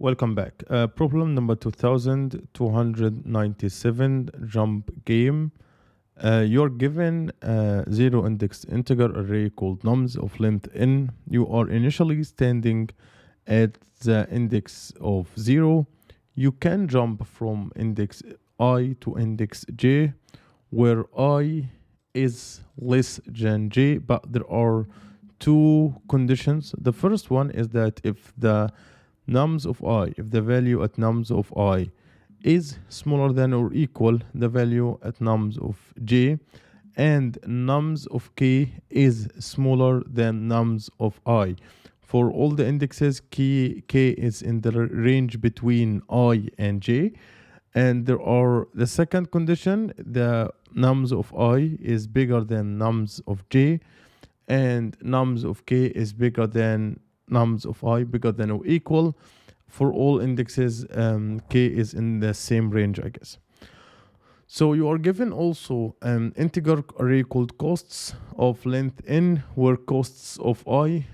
Welcome back. Problem number 2297, jump game. You're given a zero index integer array called nums of length n. You are initially standing at the index of 0. You can jump from index I to index j, where I is less than j, but there are two conditions. The first one is that if the nums of I, if the value at nums of I is smaller than or equal the value at nums of j, and nums of k is smaller than nums of I. For all the indexes, k is in the range between I and j. And there are the second condition, the nums of I is bigger than nums of j, and nums of k is bigger than nums of I, bigger than or equal. For all indexes, k is in the same range, I guess. So you are given also an integer array called costs of length n, where costs of I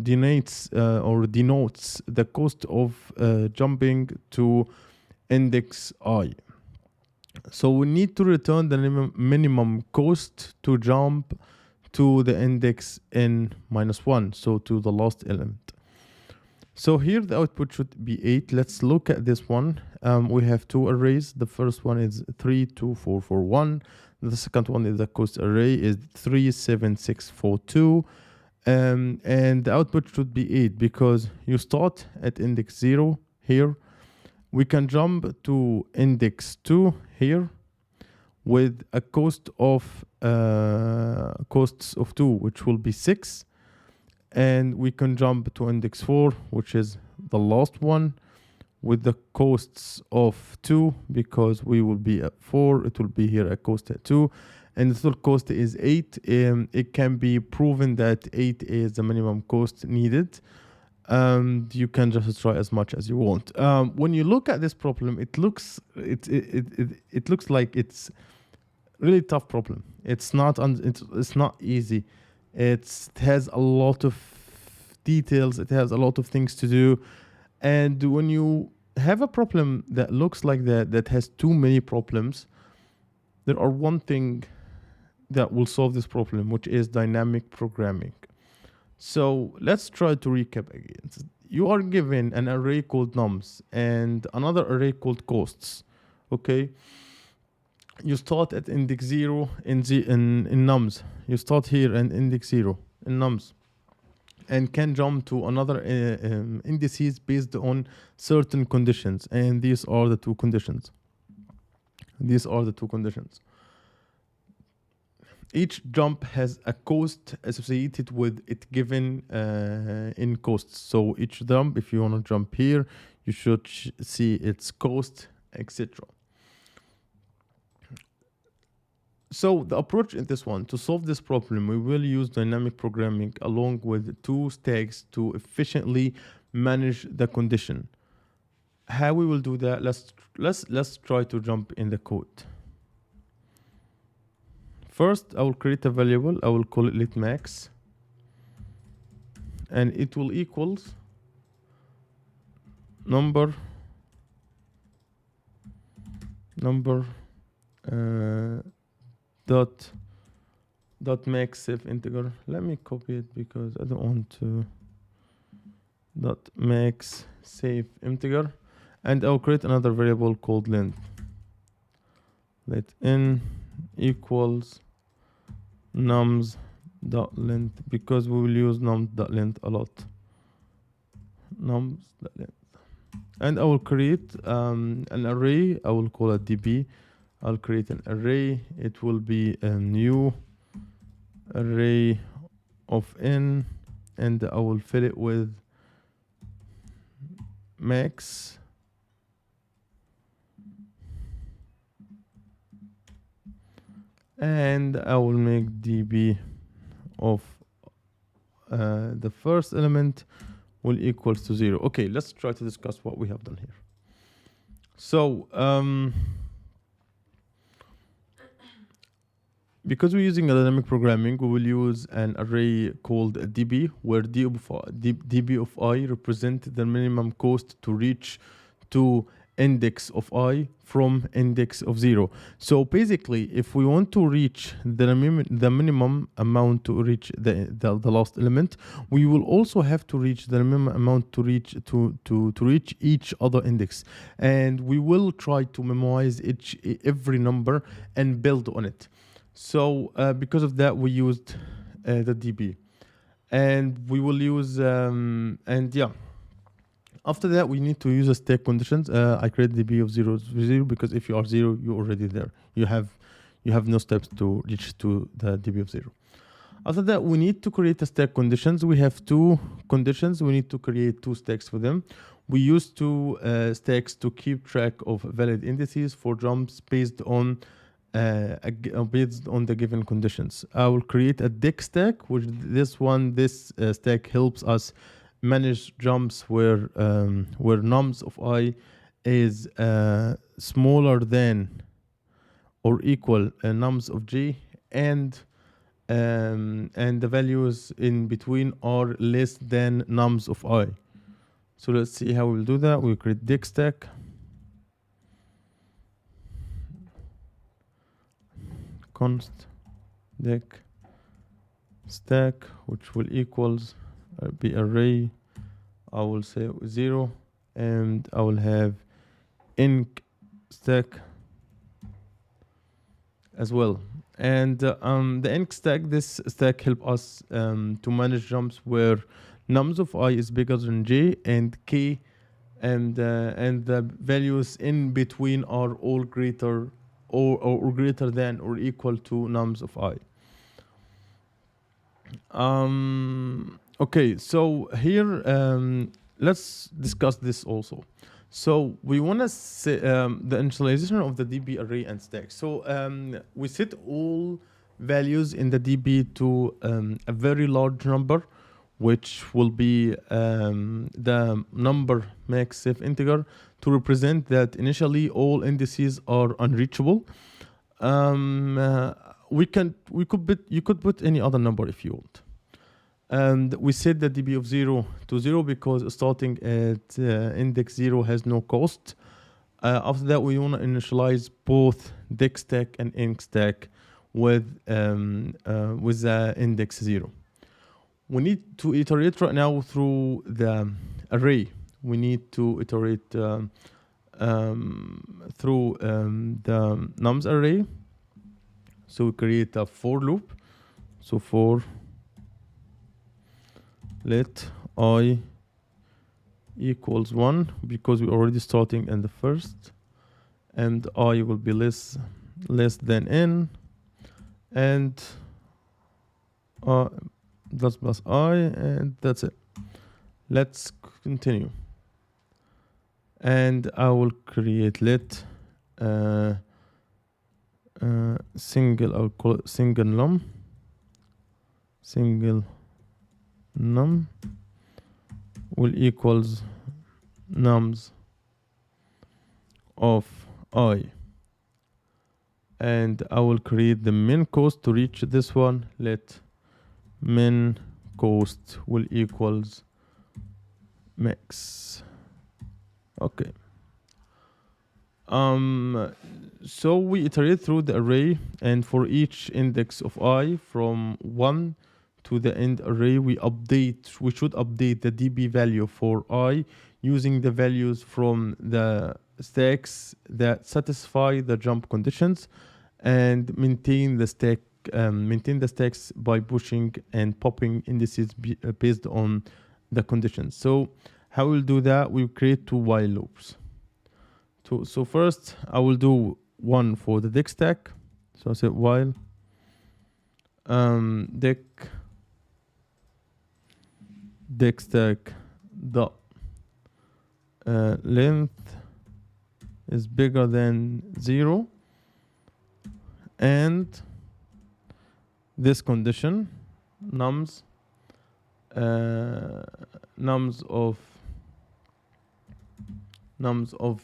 denotes the cost of jumping to index I. So we need to return the minimum cost to jump to the index n minus 1, so to the last element. So here the output should be 8. Let's look at this one. We have two arrays. The first one is 3, 2, 4, 4, 1. The second one is the cost array is 3, 7, 6, 4, 2. And the output should be 8 because you start at index 0 here. We can jump to index 2 here with a costs of 2, which will be 6. And we can jump to index 4, which is the last one, with the costs of 2, because we will be at 4, it will be here a cost at 2, and the total cost is 8. It can be proven that 8 is the minimum cost needed. You can just try as much as you want. When you look at this problem, it looks like it's really tough problem. It's not easy. It has a lot of details. It has a lot of things to do. And when you have a problem that looks like that has too many problems, there are one thing that will solve this problem, which is dynamic programming. So let's try to recap again. You are given an array called nums and another array called costs. Okay. You start at index 0 in nums. You start here and index 0 in nums, and can jump to another indices based on certain conditions. And these are the two conditions. Each jump has a cost associated with it given in costs. So each jump, if you want to jump here, you should see its cost, etc. So the approach in this one, to solve this problem, we will use dynamic programming along with two stacks to efficiently manage the condition. How we will do that? Let's try to jump in the code. First, I will create a variable. I will call it letMax, and it will equals number dot max safe integer. Let me copy it because I don't want to. Dot max safe integer, and I'll create another variable called length. Let n equals nums dot length, because we will use nums dot length a lot. Nums dot length, and I will create an array. I will call it db. I'll create an array. It will be a new array of n, and I will fill it with max and I will make db of the first element will equals to 0. Okay, let's try to discuss what we have done here. So because we're using a dynamic programming, we will use an array called a db, where db of I represent the minimum cost to reach to index of I from index of 0. So basically, if we want to reach the minimum amount to reach the last element, we will also have to reach the minimum amount to reach to reach each other index, and we will try to memorize every number and build on it. So because of that, we used the db, and we will use and yeah. After that, we need to use a stack conditions. I create db of 0 because if you are 0, you're already there. You have no steps to reach to the db of 0. After that, we need to create a stack conditions. We have two conditions. We need to create two stacks for them. We use two stacks to keep track of valid indices for jumps based on the given conditions. I will create a dict stack, which this stack helps us manage jumps where nums of I is smaller than or equal nums of j, and the values in between are less than nums of I. So let's see how we'll do that. We'll create dict stack. Const dict stack, which will equals be array. I will say 0, and I will have inc stack as well. And the inc stack, this stack help us to manage jumps where nums of I is bigger than j, and k and the values in between are all greater or greater than or equal to nums of I. Okay, so here let's discuss this also. So we want to say the initialization of the db array and stack. So we set all values in the db to a very large number, which will be the number max safe integer, to represent that initially all indices are unreachable. You could put any other number if you want. And we set the db of 0 to 0 because starting at index 0 has no cost. After that, we want to initialize both dict stack and inc stack with index 0. We need to iterate right now through the array. We need to iterate through the nums array. So we create a for loop. So for let I equals 1, because we're already starting in the first, and I will be less than n, and that's plus I, and that's it. Let's continue. And I will create let single, I'll call it single num will equals nums of I, and I will create the min cost to reach this one. Let min cost will equals max. Okay. So we iterate through the array, and for each index of I from 1 to the end array, we should update the db value for I using the values from the stacks that satisfy the jump conditions, and maintain the stacks by pushing and popping indices based on the conditions. So how we'll do that? We'll create two while loops. So first I will do one for the dict stack. So I say while dict stack dot length is bigger than 0, and this condition nums of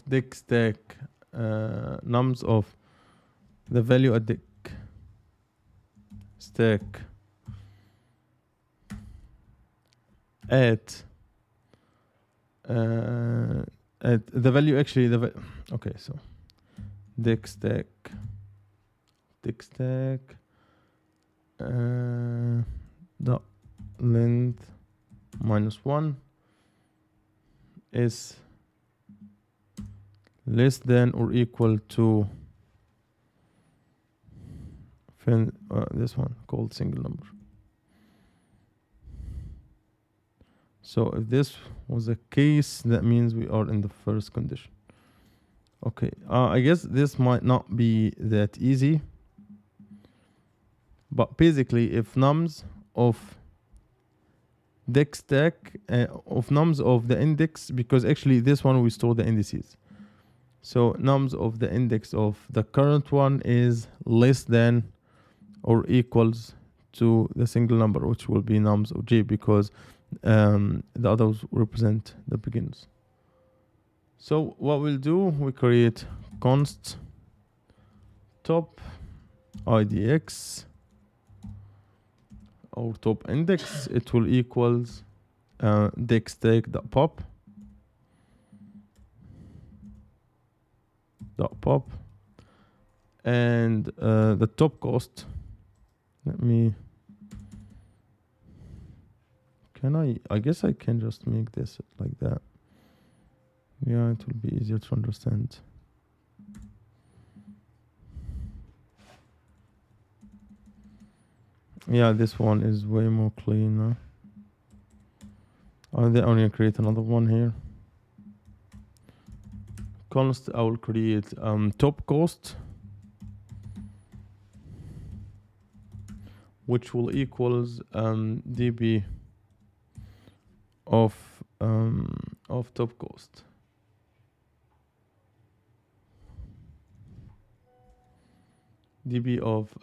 dict stack nums of the value at dict stack at the value, actually okay, so dict stack dot length -1 is less than or equal to this one called single number. So if this was a case, that means we are in the first condition. Okay, I guess this might not be that easy, but basically if nums of dict stack of nums of the index, because actually this one we store the indices. So nums of the index of the current one is less than or equals to the single number, which will be nums of j, because the others represent the beginners. So what we'll do, we create const top idx or top index. It will equals dict stack.pop and the top cost. I guess I can just make this like that. Yeah, it will be easier to understand. Yeah, this one is way more cleaner. I only create another one here. Const, I will create top cost, which will equals db of top cost. db of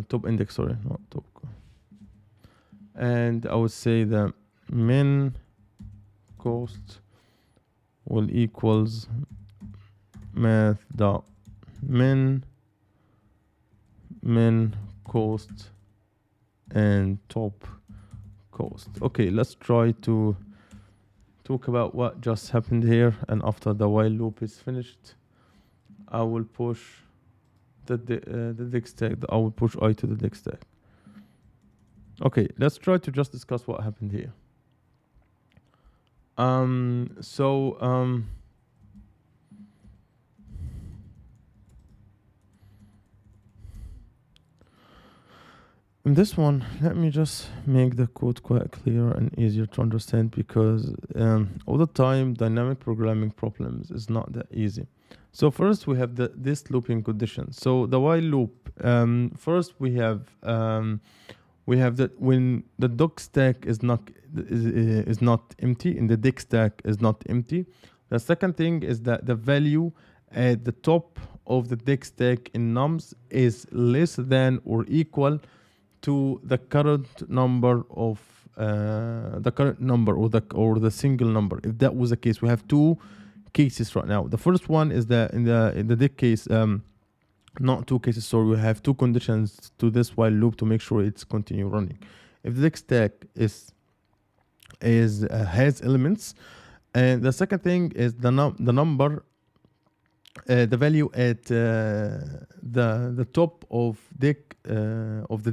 top index, sorry, not top. And I would say that min cost will equals math dot min cost and top cost. Okay, let's try to talk about what just happened here, and after the while loop is finished, I will push the dict stack. I will push I to the dict stack. Okay, let's try to just discuss what happened here. In this one, let me just make the code quite clear and easier to understand, because all the time dynamic programming problems is not that easy. So first we have this looping condition. So the while loop, first we have that when the doc stack is not empty and the dict stack is not empty. The second thing is that the value at the top of the dict stack in nums is less than or equal to the current number of or the single number. If that was the case, we have two cases right now. The first one is that in the dict case, not two cases, sorry, we have two conditions to this while loop to make sure it's continue running. If the dict stack has elements, and the second thing is the number, the value at the top of the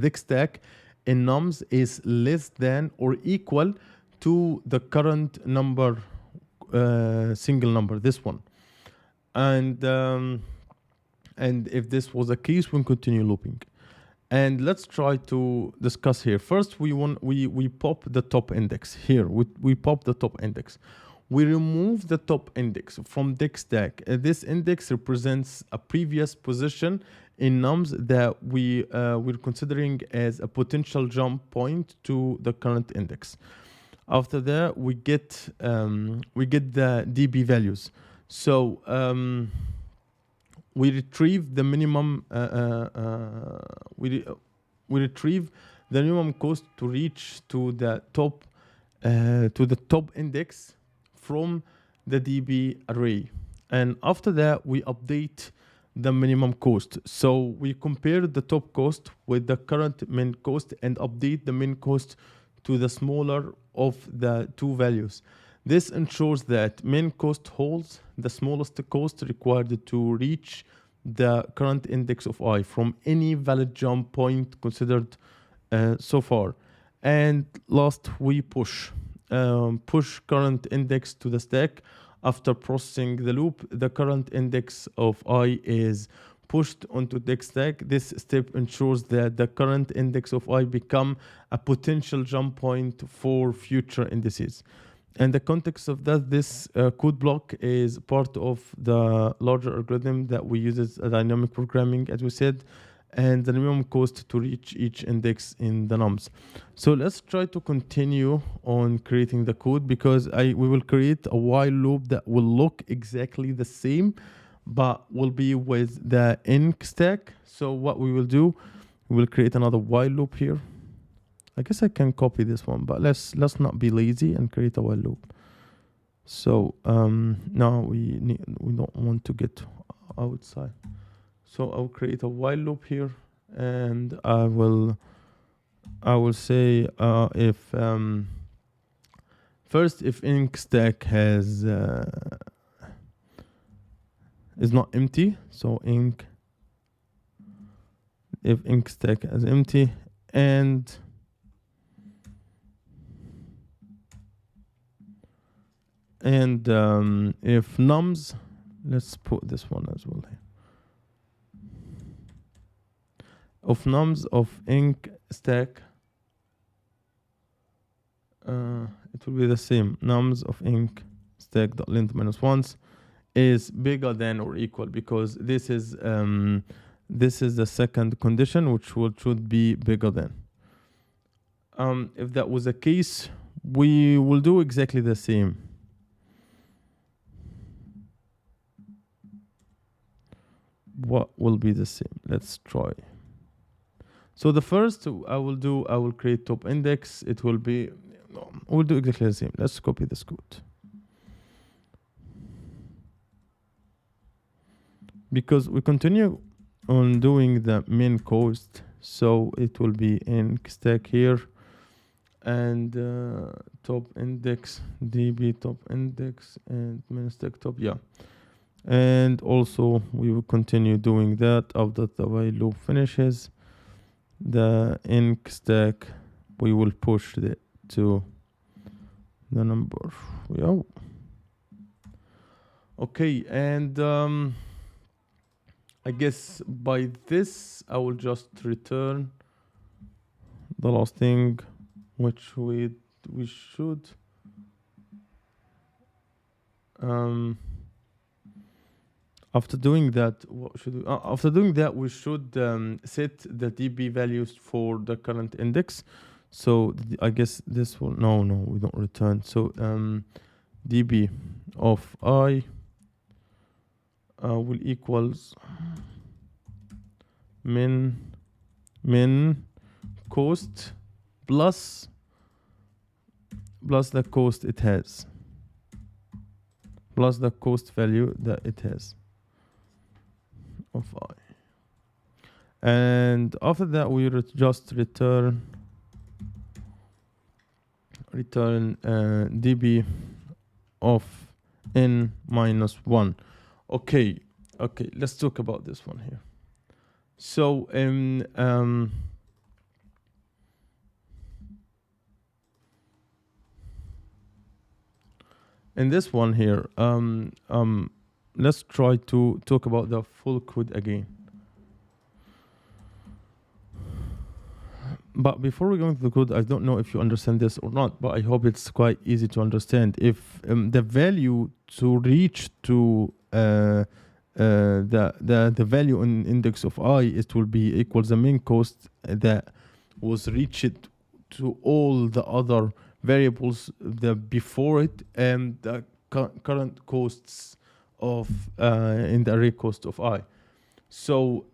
dict stack in nums is less than or equal to the current number, single number, this one. And if this was the case, we'll continue looping. And let's try to discuss here. First, we pop the top index here. We pop the top index. We remove the top index from dict stack. This index represents a previous position in nums that we're considering as a potential jump point to the current index. After that, we get the db values. So we retrieve the minimum. We retrieve the minimum cost to reach to the top index from the db array, and after that we update the minimum cost. So we compare the top cost with the current min cost and update the min cost to the smaller of the two values. This ensures that min cost holds the smallest cost required to reach the current index of I from any valid jump point considered so far. And last, we push current index to the stack. After processing the loop, the current index of I is pushed onto the stack. This step ensures that the current index of I become a potential jump point for future indices. And the context of that, this code block is part of the larger algorithm that we use as a dynamic programming, as we said, and the minimum cost to reach each index in the nums. So let's try to continue on creating the code, because we will create a while loop that will look exactly the same, but will be with the inc stack. So what we will do, we will create another while loop here. I guess I can copy this one, but let's not be lazy and create a while loop. So now we don't want to get outside. So I'll create a while loop here, and I will say if first, if inc stack has is not empty, so if inc stack is empty, and if nums, let's put this one as well here. Of nums of inc stack, it will be the same. Nums of inc stack dot length minus ones is bigger than or equal, because this is the second condition, which should be bigger than. If that was the case, we will do exactly the same. What will be the same? Let's try. So the first I will create top index. It will be, we'll do exactly the same. Let's copy this code. Because we continue on doing the min cost, so it will be inc stack here, and top index, db top index, and min stack top, yeah. And also we will continue doing that after the while loop finishes. The inc stack, we will push it to the number. Yeah. Okay, and I guess by this I will just return the last thing, which we should after doing that, what should we, after doing that, we should set the db values for the current index. So I guess this will, no, we don't return. So db of I will equals min cost plus the cost it has, plus the cost value that it has of I. And after that, we just return db of n minus 1. Okay, let's talk about this one here. So in this one here, let's try to talk about the full code again. But before we go into the code, I don't know if you understand this or not, but I hope it's quite easy to understand. If the value to reach to the value in index of I, it will be equals the min cost that was reached to all the other variables before it, and the current costs of in the array cost of I. So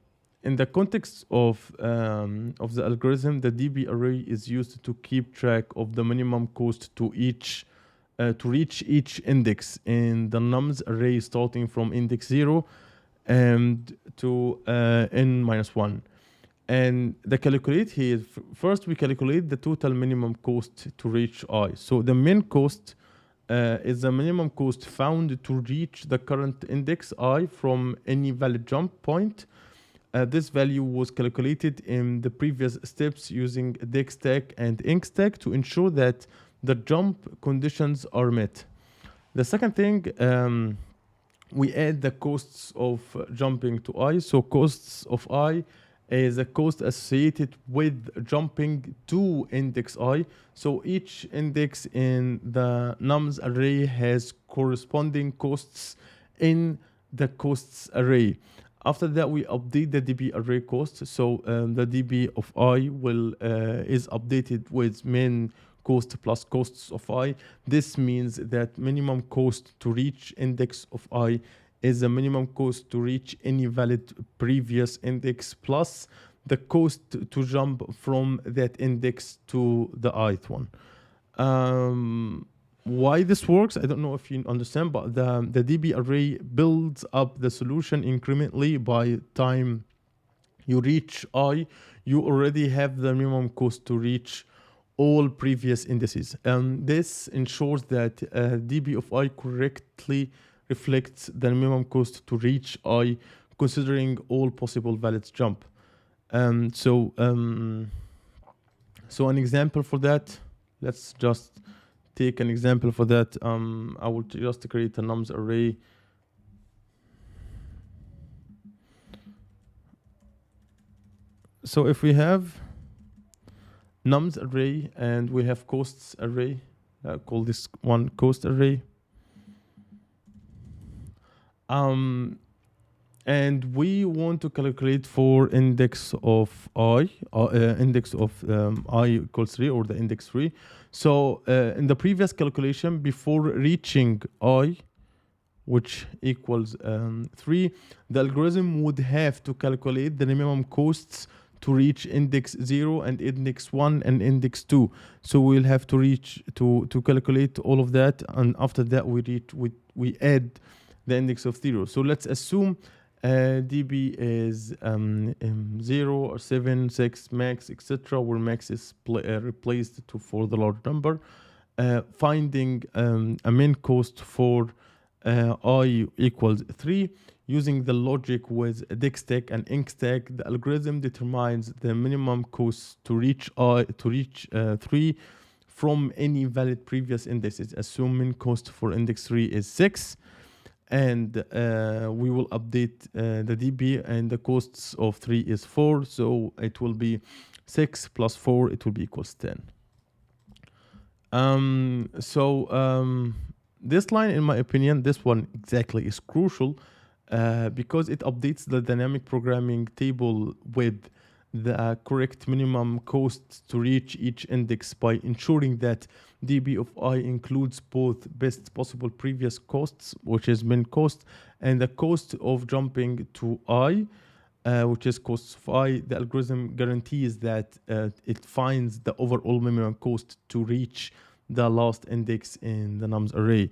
in the context of the algorithm, the db array is used to keep track of the minimum cost to reach each index in the nums array starting from index 0 and to n minus 1. And the calculate here, first we calculate the total minimum cost to reach I. So the min cost is the minimum cost found to reach the current index I from any valid jump point. This value was calculated in the previous steps using dexstack and inkstack to ensure that the jump conditions are met. The second thing, we add the costs of jumping to I. So costs of I is a cost associated with jumping to index I. So each index in the nums array has corresponding costs in the costs array. After that, we update the DB array cost. So the DB of I is updated with min cost plus costs of I. This means that minimum cost to reach index of I is the minimum cost to reach any valid previous index plus the cost to jump from that index to the ith one. Why this works, I don't know if you understand, but the DB array builds up the solution incrementally by time you reach I. You already have the minimum cost to reach all previous indices. This ensures that DB of I correctly reflects the minimum cost to reach I, considering all possible valid jump. So an example for that, let's just take an example for that. I will just create a nums array. So if we have nums array and we have costs array, call this one cost array. And we want to calculate for index of I, index of I equals 3 or the index 3. So in the previous calculation, before reaching I, which equals 3, the algorithm would have to calculate the minimum costs to reach index 0 and index 1 and index 2. So we'll have to reach to calculate all of that, and after that we add the index of 0. So let's assume DB is 0 or 7, 6, max, etc., where max is replaced for the large number. Finding a min cost for I equals 3. Using the logic with dexstack and inkstack, the algorithm determines the minimum cost to reach 3 from any valid previous indices. Assuming cost for index 3 is 6. And we will update the DB, and the costs of 3 is 4, so it will be 6 plus 4, it will be equals 10. This line, in my opinion, this one exactly is crucial because it updates the dynamic programming table with the correct minimum cost to reach each index by ensuring that DB of I includes both best possible previous costs, which is min cost, and the cost of jumping to I, which is costs of I. The algorithm guarantees that it finds the overall minimum cost to reach the last index in the nums array.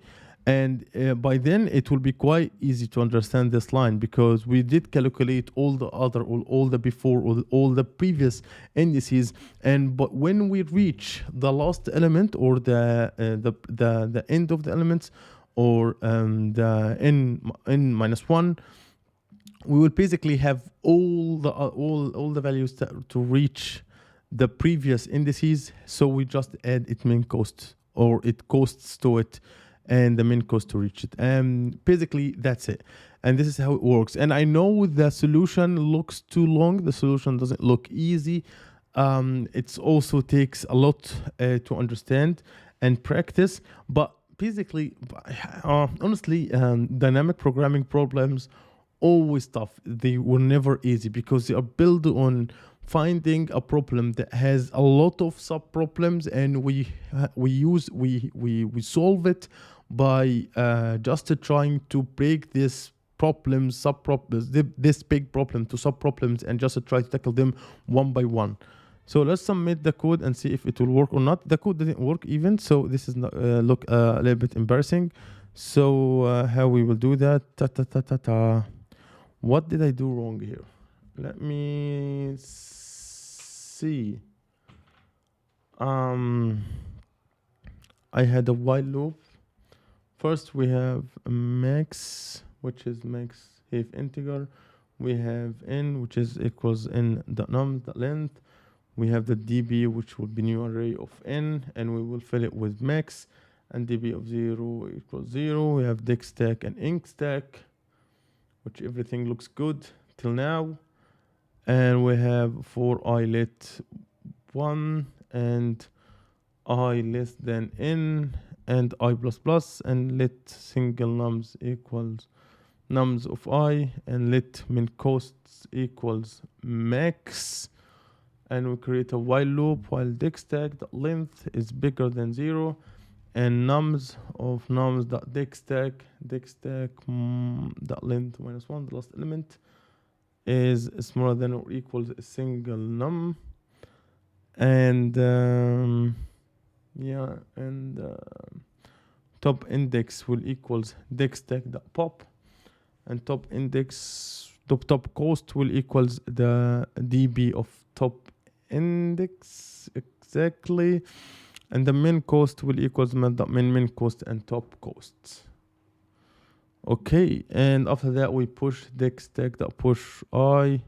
And by then it will be quite easy to understand this line, because we did calculate all the other, all the before, all the previous indices, but when we reach the last element or the end of the elements, or the n minus 1, we will basically have all the values to reach the previous indices. So we just add it min cost, or it costs to it, and the min cost to reach it. And basically that's it. And this is how it works. And I know the solution looks too long. The solution doesn't look easy. It also takes a lot to understand and practice. But basically, honestly, dynamic programming problems always tough. They were never easy because they are built on finding a problem that has a lot of sub problems, and we solve it by just trying to break this problem, sub problems, this big problem to sub problems, and just try to tackle them one by one. So let's submit the code and see if it will work or not. The code didn't work even, so this is not, look a little bit embarrassing. So how we will do that? What did I do wrong here? Let me see. I had a while loop. First we have a max, which is max if integer. We have n, which is equals n the num, the length. We have the db, which will be new array of n, and we will fill it with max, and db of 0 equals 0. We have dict stack and inc stack, which everything looks good till now. And we have for I let 1 and I less than n and I plus plus, and let single nums equals nums of I, and let min costs equals max. And we create a while loop while dict stack the length is bigger than 0, and nums of nums dot dict stack dot length minus 1, the last element, is smaller than or equals a single num. And yeah, and top index will equals dict stack dot pop, and top cost will equals the db of top index exactly, and the min cost will equals min cost and top costs. Okay, and after that we push dict stack dot push I,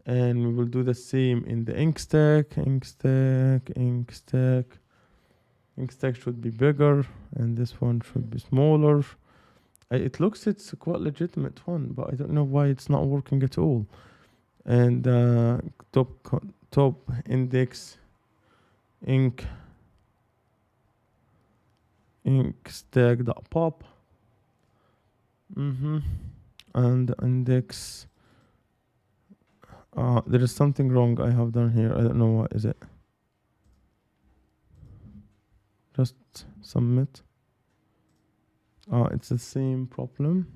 and we will do the same in the inc stack should be bigger, and this one should be smaller. It looks it's a quite legitimate one, but I don't know why it's not working at all. And top index inc stack dot pop, and index. There is something wrong I have done here. I don't know what is it. Just submit. It's the same problem.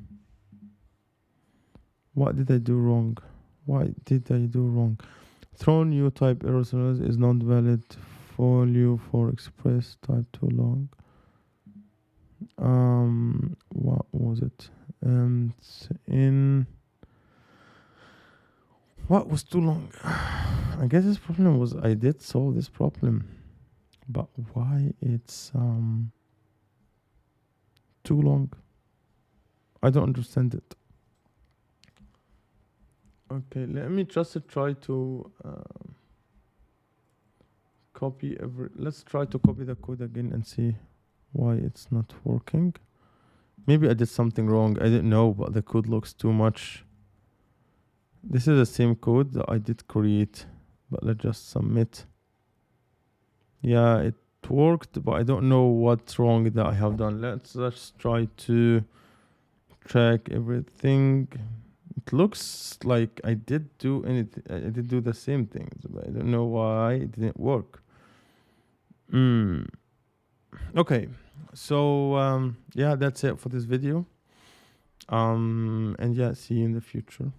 What did I do wrong? Throw new type error is not valid value for express type too long. What was it? What was too long? I guess this problem was I did solve this problem, but why it's too long? I don't understand it. Okay, let me just try to copy let's try to copy the code again and see why it's not working. Maybe I did something wrong, I didn't know, but the code looks too much. This is the same code that I did create, but let's just submit. Yeah, it worked, but I don't know what's wrong that I have done. Let's just try to track everything. It looks like I did do anything. I did do the same things, but I don't know why it didn't work. Okay, so yeah, that's it for this video. And yeah, see you in the future.